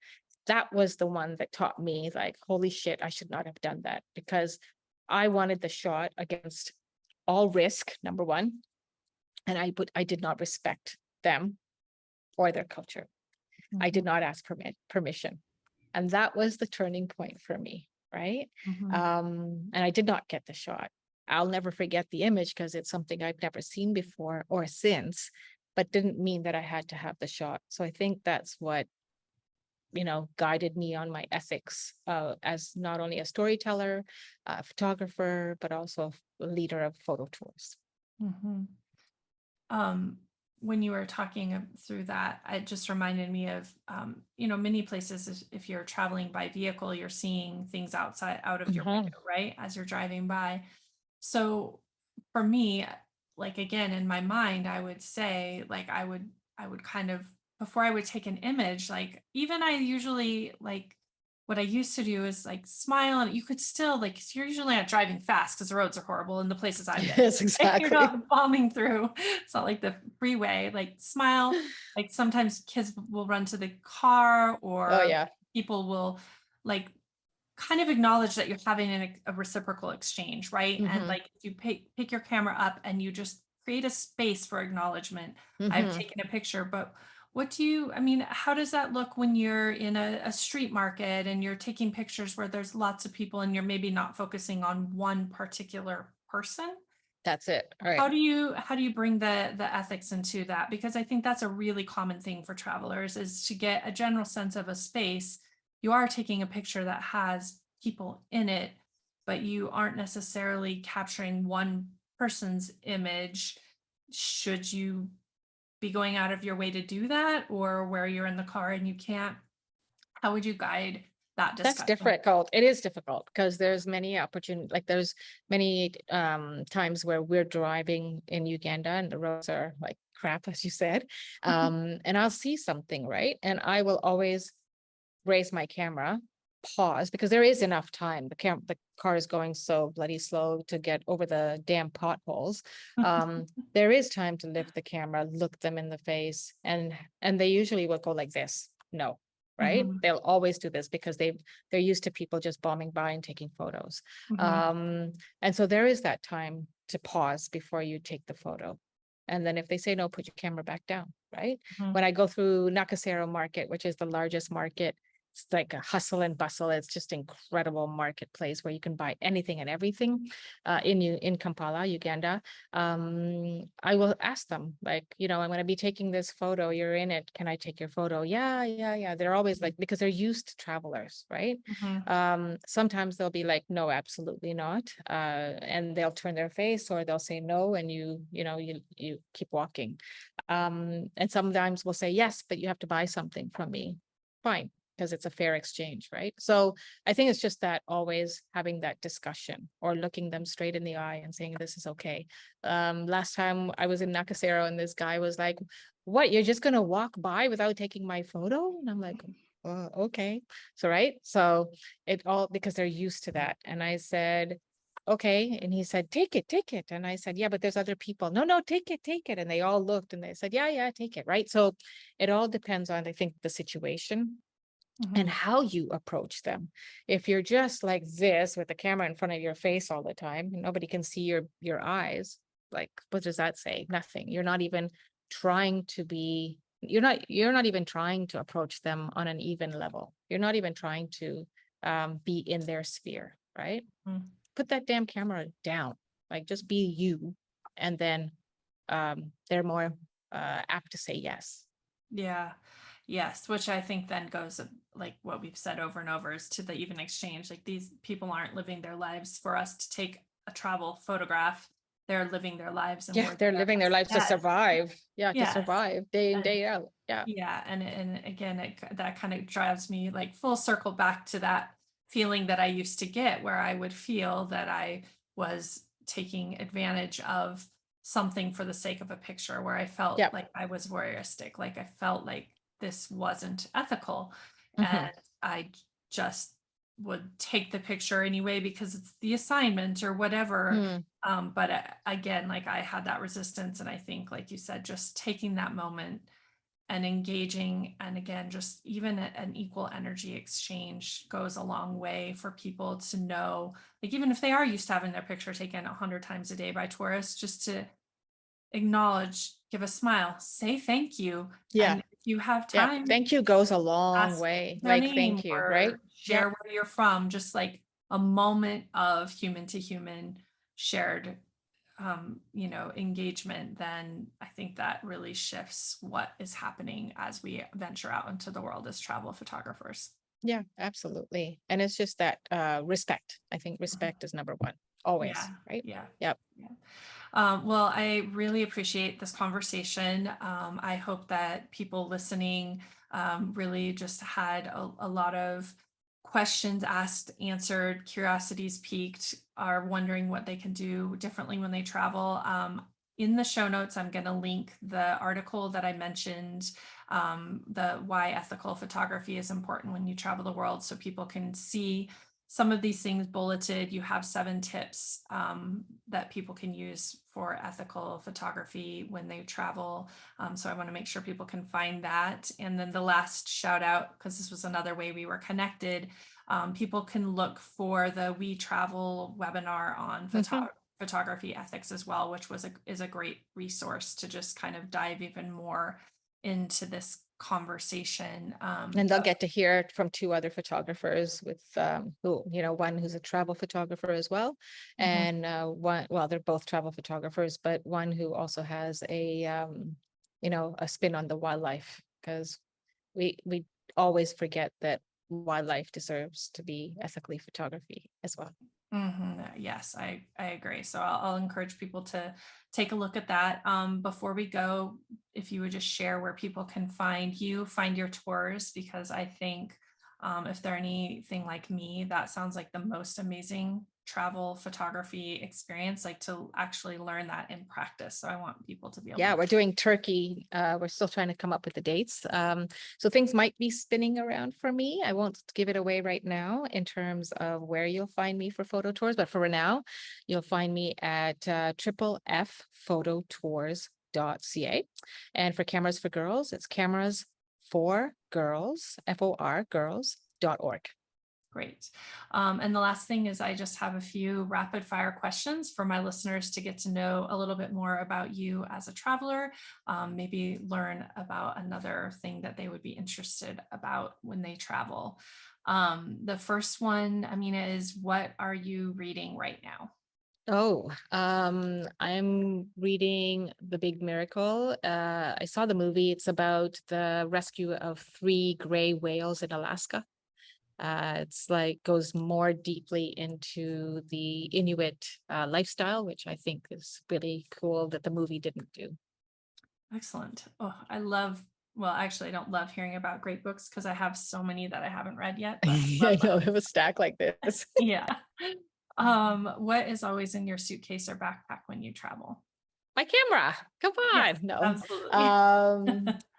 That was the one that taught me, like, holy shit, I should not have done that, because I wanted the shot against all risk, number one, and I did not respect them or their culture. I Mhm. did not ask permission. And that was the turning point for me, right? Mhm. And I did not get the shot. I'll never forget the image because it's something I've never seen before or since, but didn't mean that I had to have the shot. So I think that's what, guided me on my ethics as not only a storyteller, a photographer, but also a leader of photo tours. Mhm. Um, when you were talking through that, it just reminded me of, many places, if you're traveling by vehicle, you're seeing things out of your window, Mhm. right? As you're driving by. So for me, like again, in my mind, I would say, like, I would kind of, before I would take an image, like, even I usually, like, what I used to do is like smile, and you could still, like, 'cause you're usually not driving fast because the roads are horrible in the places I've been. Yes, You're exactly. not bombing through. It's not like the freeway, like, smile. Like, sometimes kids will run to the car, Oh or yeah. people will, like, kind of acknowledge that you're having a reciprocal exchange, right? And Hmm. like, if you pick your camera up and you just create a space for acknowledgement. I've Hmm. taken a picture, but I mean, how does that look when you're in a street market and you're taking pictures where there's lots of people and you're maybe not focusing on one particular person? That's it. All right. How do you bring the ethics into that? Because I think that's a really common thing for travelers, is to get a general sense of a space. You are taking a picture that has people in it, but you aren't necessarily capturing one person's image. Should you be going out of your way to do that, or where you're in the car and you can't? How would you guide that That's discussion? difficult. It is difficult because there's many opportunity, like there's many times where we're driving in Uganda and the roads are like crap, as you said. And I'll see something, right? And I will always raise my camera, pause, because there is enough time. The car is going so bloody slow to get over the damn potholes. There is time to lift the camera, look them in the face, and they usually will go like this. No, right? Mhm, They'll always do this because they're used to people just bombing by and taking photos. mhm, And so there is that time to pause before you take the photo. And then if they say no, put your camera back down, right? mhm, When I go through Nakasero Market, which is the largest market, it's like a hustle and bustle. It's just incredible marketplace where you can buy anything and everything in Kampala, Uganda. I will ask them, like, I'm going to be taking this photo. You're in it. Can I take your photo? Yeah, yeah, yeah. They're always like, because they're used to travelers, right? mhm, Sometimes they'll be like, no, absolutely not. And they'll turn their face or they'll say no, and you keep walking. And sometimes we'll say yes, but you have to buy something from me. Fine, because it's a fair exchange, right? So I think it's just that always having that discussion or looking them straight in the eye and saying, this is okay. Last time I was in Nakasero and this guy was like, what, you're just going to walk by without taking my photo? And I'm like, okay. So, right. So it all, because they're used to that. And I said, okay. And he said, take it, take it. And I said, yeah, but there's other people. No, no, take it, take it. And they all looked and they said, yeah, yeah, take it. Right. So it all depends on, I think, the situation and Mhm. how you approach them. If you're just like this with the camera in front of your face all the time, and nobody can see your eyes, like what does that say? Nothing. You're not even trying to be, you're not even trying to approach them on an even level. You're not even trying to be in their sphere, right? Mm. Put that damn camera down. Like just be you. And then they're more apt to say yes. Yeah. Yes, which I think then goes like what we've said over and over is to the even exchange. Like these people aren't living their lives for us to take a travel photograph. They're living their lives and Yeah, we're they're there living their as lives to guests. survive. Yeah, to Yes. survive day in, And day out. Yeah. yeah, and again, that kind of drives me like full circle back to that feeling that I used to get where I would feel that I was taking advantage of something for the sake of a picture, where I felt Yeah. like I was voyeuristic, like I felt like this wasn't ethical. And Hmm. I just would take the picture anyway because it's the assignment or whatever. Hmm. But again, like I had that resistance. And I think, like you said, just taking that moment and engaging, and again just even an equal energy exchange goes a long way for people to know, like even if they are used to having their picture taken 100 times a day by tourists, just to acknowledge, give a smile, say thank you, Yeah. and if you have Yeah. time, Thank you goes a long ask way. their Like, name thank you. Right. or Yeah. share where you're from, just like a moment of human to human shared engagement, then I think that really shifts what is happening as we venture out into the world as travel photographers. Yeah, absolutely. And it's just that respect. I think Mhm. respect is number one, Yeah, always. Right. yeah, Yep. yeah. Well, I really appreciate this conversation. I hope that people listening really just had a lot of questions asked, answered, curiosities piqued, are wondering what they can do differently when they travel. In the show notes, I'm going to link the article that I mentioned, the why ethical photography is important when you travel the world, so people can see some of these things bulleted. You have 7 tips that people can use for ethical photography when they travel. So I want to make sure people can find that. And then the last shout out, because this was another way we were connected, people can look for the We Travel webinar on Hmm. photography ethics as well, which is a great resource to just kind of dive even more into this conversation. And they'll But get to hear it from two other photographers with who, one who's a travel photographer as well. mhm. And one, well, they're both travel photographers, but one who also has a spin on the wildlife, because we always forget that wildlife deserves to be ethically photography as well. Yes, I agree. So I'll encourage people to take a look at that. Before we go, if you would just share where people can find you, find your tours, because I think if they're anything like me, that sounds like the most amazing travel photography experience, like to actually learn that in practice. So I want people to be able Yeah, to. we're doing Turkey. We're still trying to come up with the dates. So things might be spinning around for me. I won't give it away right now in terms of where you'll find me for photo tours, but for now, you'll find me at triple F phototours.ca. And for Cameras for Girls, it's cameras for girls, FOR girls.org. Great. And the last thing is I just have a few rapid fire questions for my listeners to get to know a little bit more about you as a traveler, maybe learn about another thing that they would be interested about when they travel. The first one, Amina, is what are you reading right now? Oh, I'm reading The Big Miracle. I saw the movie. It's about the rescue of 3 gray whales in Alaska. It's like goes more deeply into the Inuit lifestyle, which I think is really cool that the movie didn't do. Excellent. Oh, well, actually, I don't love hearing about great books because I have so many that I haven't read yet, but love I know, that. it was stacked like this. Yeah. What is always in your suitcase or backpack when you travel? my camera. Come Yes, on. No. absolutely.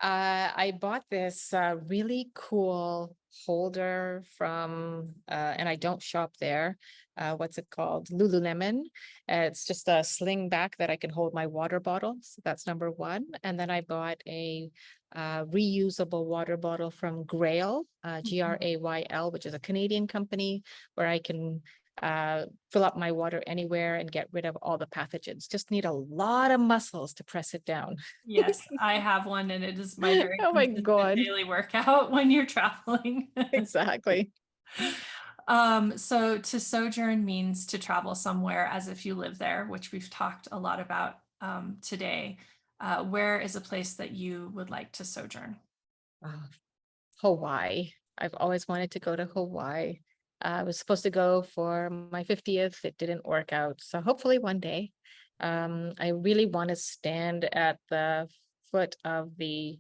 I bought this really cool holder from, and I don't shop there. What's it called? Lululemon. It's just a sling back that I can hold my water bottle. So that's number one. And then I bought a reusable water bottle from Grail, Mhm. Grayl, which is a Canadian company where I can fill up my water anywhere and get rid of all the pathogens. Just need a lot of muscles to press it down. Yes, I have one and it is my very Oh my consistent God. daily workout when you're traveling. Exactly. So to sojourn means to travel somewhere as if you live there, which we've talked a lot about today. Where is a place that you would like to sojourn? Ah, Hawaii. I've always wanted to go to Hawaii. I was supposed to go for my 50th. It didn't work out. So hopefully one day. I really want to stand at the foot of the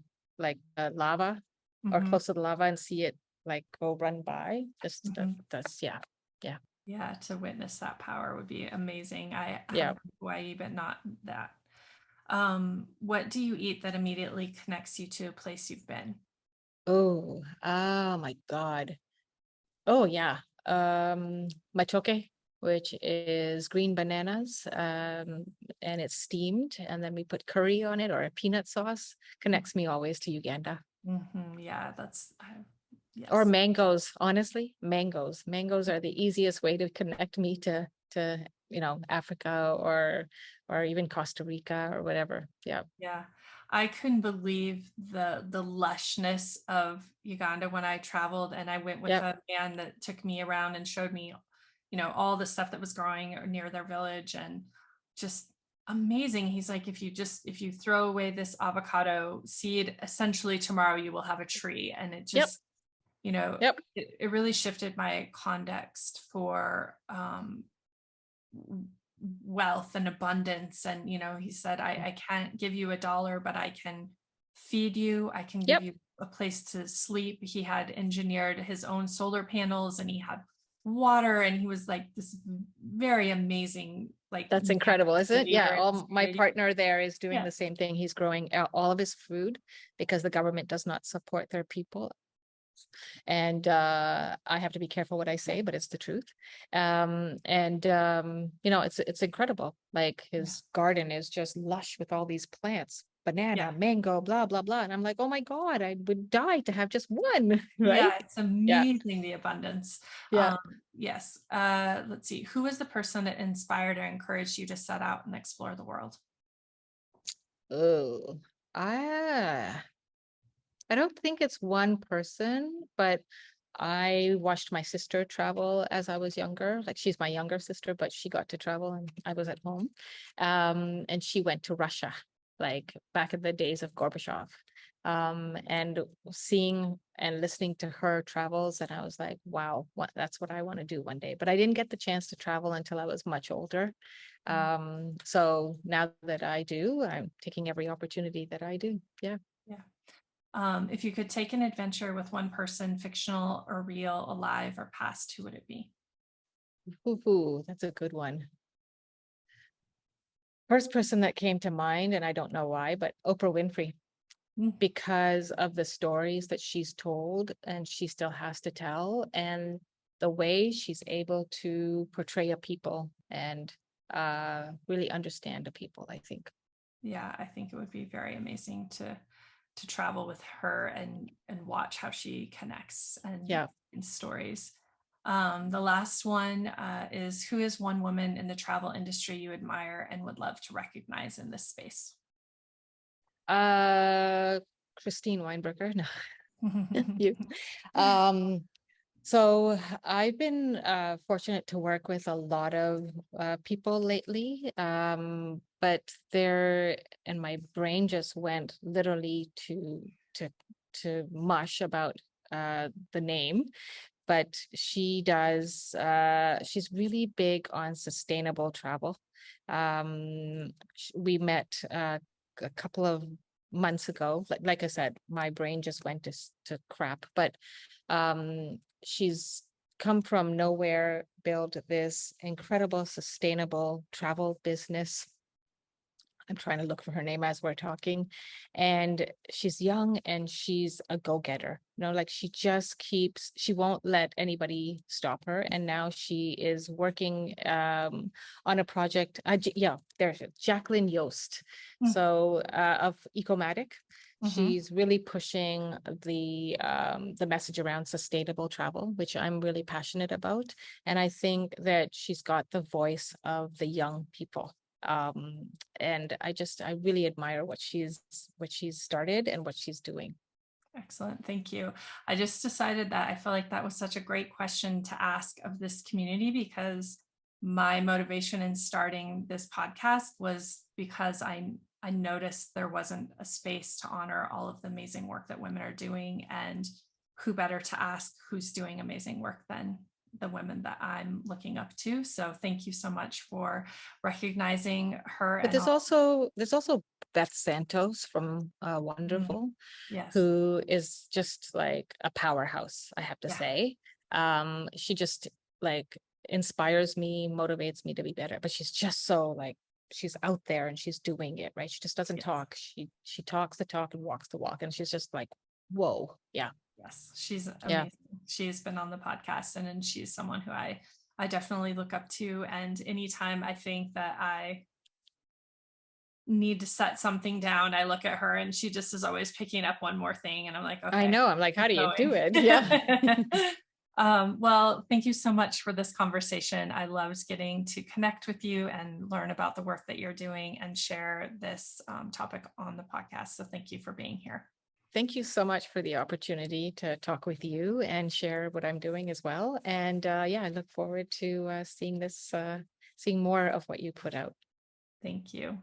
lava or Mhm, close to the lava and see it like go run by. Just mhm. that's yeah. Yeah. Yeah, to witness that power would be amazing. I have Yeah. been to Hawaii, but not that. What do you eat that immediately connects you to a place you've been? Oh my God. Oh yeah. Matoke, which is green bananas, and it's steamed, and then we put curry on it or a peanut sauce. Connects me always to Uganda. Mhm, yeah, Or yes. mangoes, honestly, mangoes. Mangoes are the easiest way to connect me to Africa or even Costa Rica or whatever. Yeah. Yeah, I couldn't believe the lushness of Uganda when I traveled, and I went with Yep. a man that took me around and showed me, all the stuff that was growing near their village, and just amazing. He's like, if you throw away this avocado seed, essentially tomorrow you will have a tree, and it Yep. just, you know, Yep. it really shifted my context for wealth and abundance. And he said, I can't give you a dollar, but I can feed you, I can give Yep. you a place to sleep. He had engineered his own solar panels and he had water, and he was like this very amazing, like, That's man incredible, of isn't it? Yeah, labor and all my spirit. partner there is doing Yeah, the same thing. He's growing all of his food because the government does not support their people. And I have to be careful what I say, but it's the truth. And it's incredible. Like yeah, his garden is just lush with all these plants, banana, yeah. mango, blah, blah, blah. And I'm like, oh my God, I would die to have just one, right? Yeah, it's Yeah. amazing, the abundance. Yeah. Yes. Let's see. Who was the person that inspired or encouraged you to set out and explore the world? Oh, ah. I don't think it's one person, but I watched my sister travel as I was younger. Like she's my younger sister, but she got to travel and I was at home. And she went to Russia, like back in the days of Gorbachev. And seeing and listening to her travels, and I was like, wow, that's what I want to do one day. But I didn't get the chance to travel until I was much older. Mm, So now that I do, I'm taking every opportunity that I do. Yeah. yeah. If you could take an adventure with one person, fictional or real, alive or past, who would it be? Ooh, that's a good one. First person that came to mind, and I don't know why, but Oprah Winfrey, Mm, because of the stories that she's told and she still has to tell, and the way she's able to portray a people and really understand a people, I think. yeah, I think it would be very amazing to travel with her and watch how she connects and Yeah. in stories. The last one is, who is one woman in the travel industry you admire and would love to recognize in this space? Uh, Christine Weinberger. No, you. Um, So I've been fortunate to work with a lot of people lately, but and my brain just went literally to to mush about the name. But she's really big on sustainable travel. We met a couple of months ago. Like I said, my brain just went to crap, but she's come from nowhere, built this incredible sustainable travel business. I'm trying to look for her name as we're talking. And she's young and she's a go-getter. Like she won't let anybody stop her. And now she is working on a project. Yeah, there's it, Jacqueline Yost. So of Ecomatic. Mm-hmm. She's really pushing the message around sustainable travel, which I'm really passionate about. And I think that she's got the voice of the young people. Um, and I really admire what she's started and what she's doing. Excellent. Thank you. I just decided that I feel like that was such a great question to ask of this community because my motivation in starting this podcast was because I noticed there wasn't a space to honor all of the amazing work that women are doing, and who better to ask who's doing amazing work than the women that I'm looking up to. So thank you so much for recognizing her But and all. there's also Beth Santos from Mm, Wonderful, yes. who is just like a powerhouse, I have to Yeah. say. She just like inspires me, motivates me to be better, but she's just so like she's out there and she's doing it, right? She just doesn't Yes. talk. She talks the talk and walks the walk. And she's just like, whoa, yeah, Yes, she's yeah. amazing. She's been on the podcast, and she's someone who I definitely look up to. And anytime I think that I need to set something down, I look at her and she just is always picking up one more thing. And I'm like, I okay, know. I'm like, how keep do you do it? Yeah. going. Well, thank you so much for this conversation. I loved getting to connect with you and learn about the work that you're doing and share this topic on the podcast. So thank you for being here. Thank you so much for the opportunity to talk with you and share what I'm doing as well. And yeah, I look forward to seeing more of what you put out. Thank you.